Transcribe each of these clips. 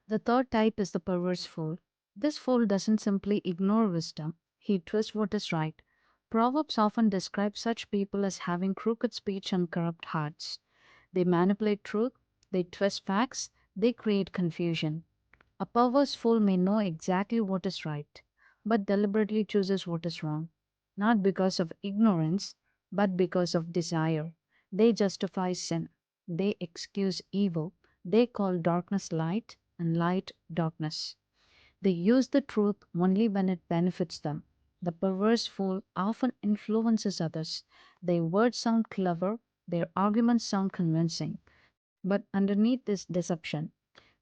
The third type is the perverse fool. This fool doesn't simply ignore wisdom, he twists what is right. Proverbs often describe such people as having crooked speech and corrupt hearts. They manipulate truth, they twist facts, they create confusion. A perverse fool may know exactly what is right, but deliberately chooses what is wrong, not because of ignorance, but because of desire. They justify sin, they excuse evil, they call darkness light and light darkness. They use the truth only when it benefits them. The perverse fool often influences others. Their words sound clever, their arguments sound convincing, but underneath this deception,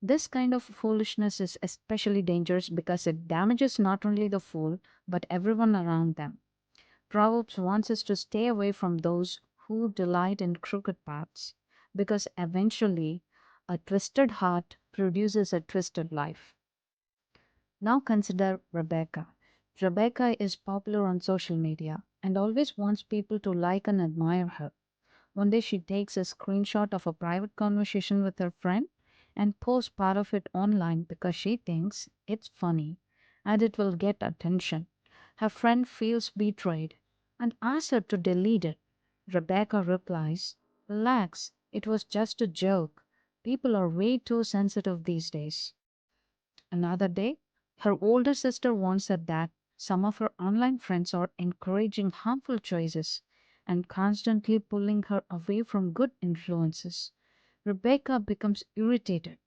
this kind of foolishness is especially dangerous because it damages not only the fool but everyone around them. Proverbs wants us to stay away from those who delight in crooked paths because eventually a twisted heart produces a twisted life. Now consider Rebecca. Rebecca is popular on social media and always wants people to like and admire her. One day she takes a screenshot of a private conversation with her friend and posts part of it online because she thinks it's funny and it will get attention. Her friend feels betrayed and asks her to delete it. Rebecca replies, "Relax, it was just a joke. People are way too sensitive these days." Another day, her older sister warns her that some of her online friends are encouraging harmful choices and constantly pulling her away from good influences. Rebecca becomes irritated.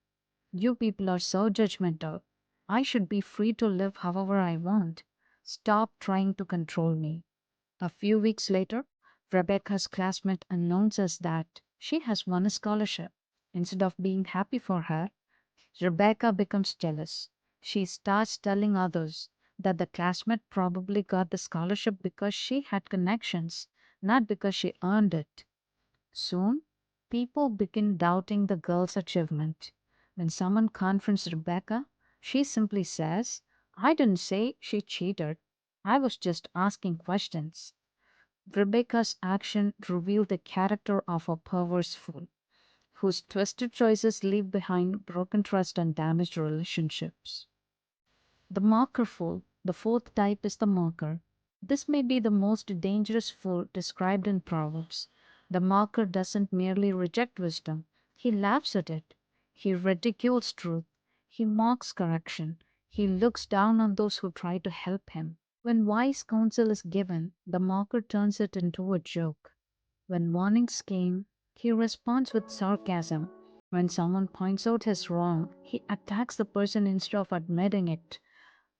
"You people are so judgmental. I should be free to live however I want. Stop trying to control me." A few weeks later, Rebecca's classmate announces that she has won a scholarship. Instead of being happy for her, Rebecca becomes jealous. She starts telling others that the classmate probably got the scholarship because she had connections, not because she earned it. Soon, people begin doubting the girl's achievement. When someone confronts Rebecca, she simply says, "I didn't say she cheated. I was just asking questions." Rebecca's action revealed the character of a perverse fool whose twisted choices leave behind broken trust and damaged relationships. The marker fool, the fourth type, is the marker. This may be the most dangerous fool described in Proverbs. The marker doesn't merely reject wisdom, he laughs at it. He ridicules truth. He mocks correction. He looks down on those who try to help him. When wise counsel is given, the mocker turns it into a joke. When warnings came, he responds with sarcasm. When someone points out his wrong, he attacks the person instead of admitting it.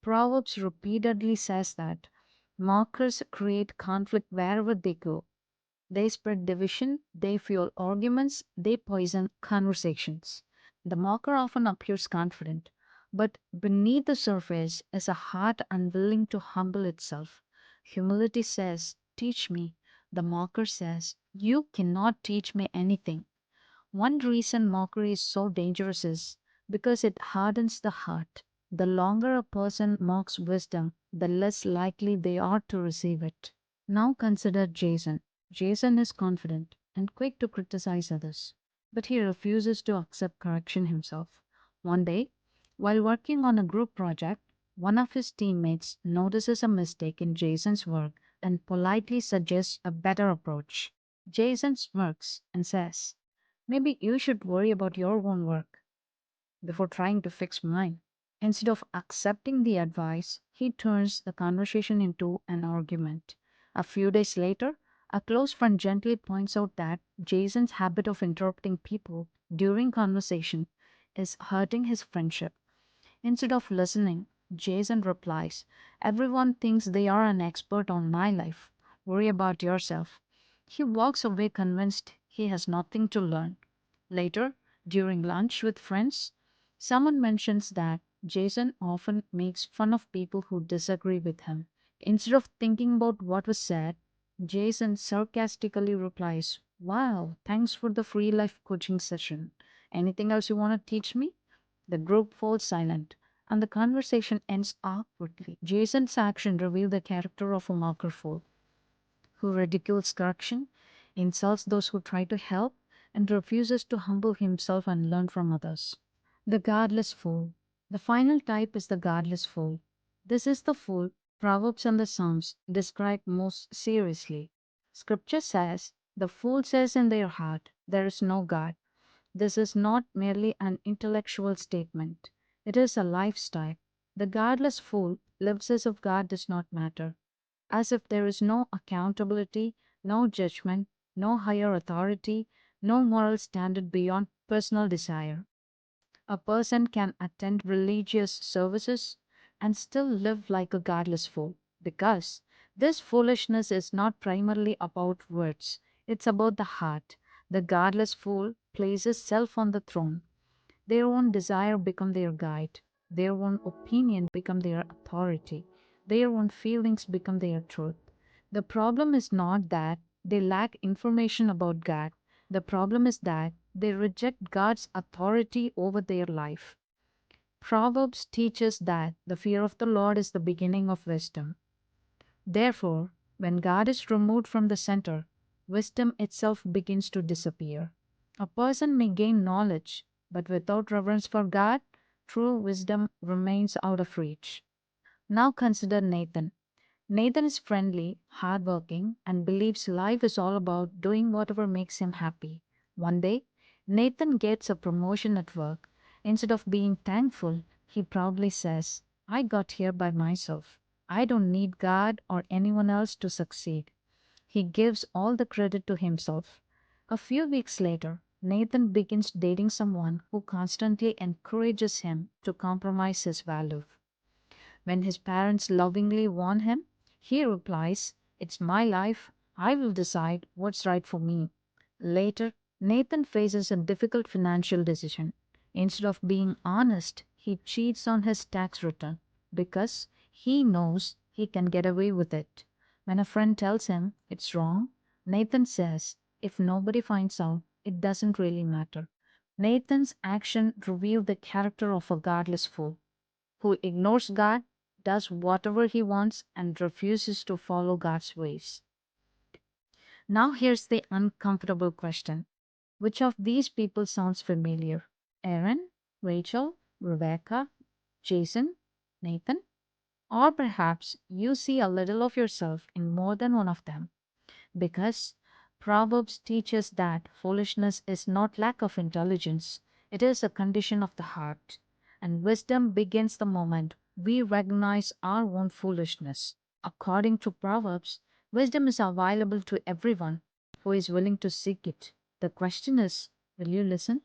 Proverbs repeatedly says that mockers create conflict wherever they go. They spread division, they fuel arguments, they poison conversations. The mocker often appears confident, but beneath the surface is a heart unwilling to humble itself. Humility says, "Teach me." The mocker says, "You cannot teach me anything." One reason mockery is so dangerous is because it hardens the heart. The longer a person mocks wisdom, the less likely they are to receive it. Now consider Jason. Jason is confident and quick to criticize others, but he refuses to accept correction himself. One day, while working on a group project, one of his teammates notices a mistake in Jason's work and politely suggests a better approach. Jason smirks and says, "Maybe you should worry about your own work before trying to fix mine." Instead of accepting the advice, he turns the conversation into an argument. A few days later, a close friend gently points out that Jason's habit of interrupting people during conversation is hurting his friendship. Instead of listening, Jason replies, "Everyone thinks they are an expert on my life. Worry about yourself." He walks away convinced he has nothing to learn. Later, during lunch with friends, someone mentions that Jason often makes fun of people who disagree with him. Instead of thinking about what was said, Jason sarcastically replies, "Wow, thanks for the free life coaching session. Anything else you want to teach me?" The group falls silent, and the conversation ends awkwardly. Jason's action revealed the character of a mocker fool who ridicules correction, insults those who try to help, and refuses to humble himself and learn from others. The godless fool. The final type is the godless fool. This is the fool Proverbs and the Psalms describe most seriously. Scripture says, "The fool says in their heart, there is no God." This is not merely an intellectual statement, it is a lifestyle. The godless fool lives as if God does not matter, as if there is no accountability, no judgment, no higher authority, no moral standard beyond personal desire. A person can attend religious services and still live like a godless fool because this foolishness is not primarily about words, it's about the heart. The godless fool places self on the throne. Their own desire become their guide. Their own opinion become their authority. Their own feelings become their truth. The problem is not that they lack information about God. The problem is that they reject God's authority over their life. Proverbs teaches that the fear of the Lord is the beginning of wisdom. Therefore, when God is removed from the center, wisdom itself begins to disappear. A person may gain knowledge, but without reverence for God, true wisdom remains out of reach. Now consider Nathan. Nathan is friendly, hardworking, and believes life is all about doing whatever makes him happy. One day, Nathan gets a promotion at work. Instead of being thankful, he proudly says, "I got here by myself. I don't need God or anyone else to succeed." He gives all the credit to himself. A few weeks later, Nathan begins dating someone who constantly encourages him to compromise his value. When his parents lovingly warn him, he replies, "It's my life. I will decide what's right for me." Later, Nathan faces a difficult financial decision. Instead of being honest, he cheats on his tax return because he knows he can get away with it. When a friend tells him it's wrong, Nathan says, "If nobody finds out, it doesn't really matter." Nathan's action revealed the character of a godless fool who ignores God, does whatever he wants, and refuses to follow God's ways. Now, here's the uncomfortable question: which of these people sounds familiar? Aaron, Rachel, Rebecca, Jason, Nathan? Or perhaps you see a little of yourself in more than one of them. Because Proverbs teaches that foolishness is not lack of intelligence, it is a condition of the heart. And wisdom begins the moment we recognize our own foolishness. According to Proverbs, wisdom is available to everyone who is willing to seek it. The question is, will you listen?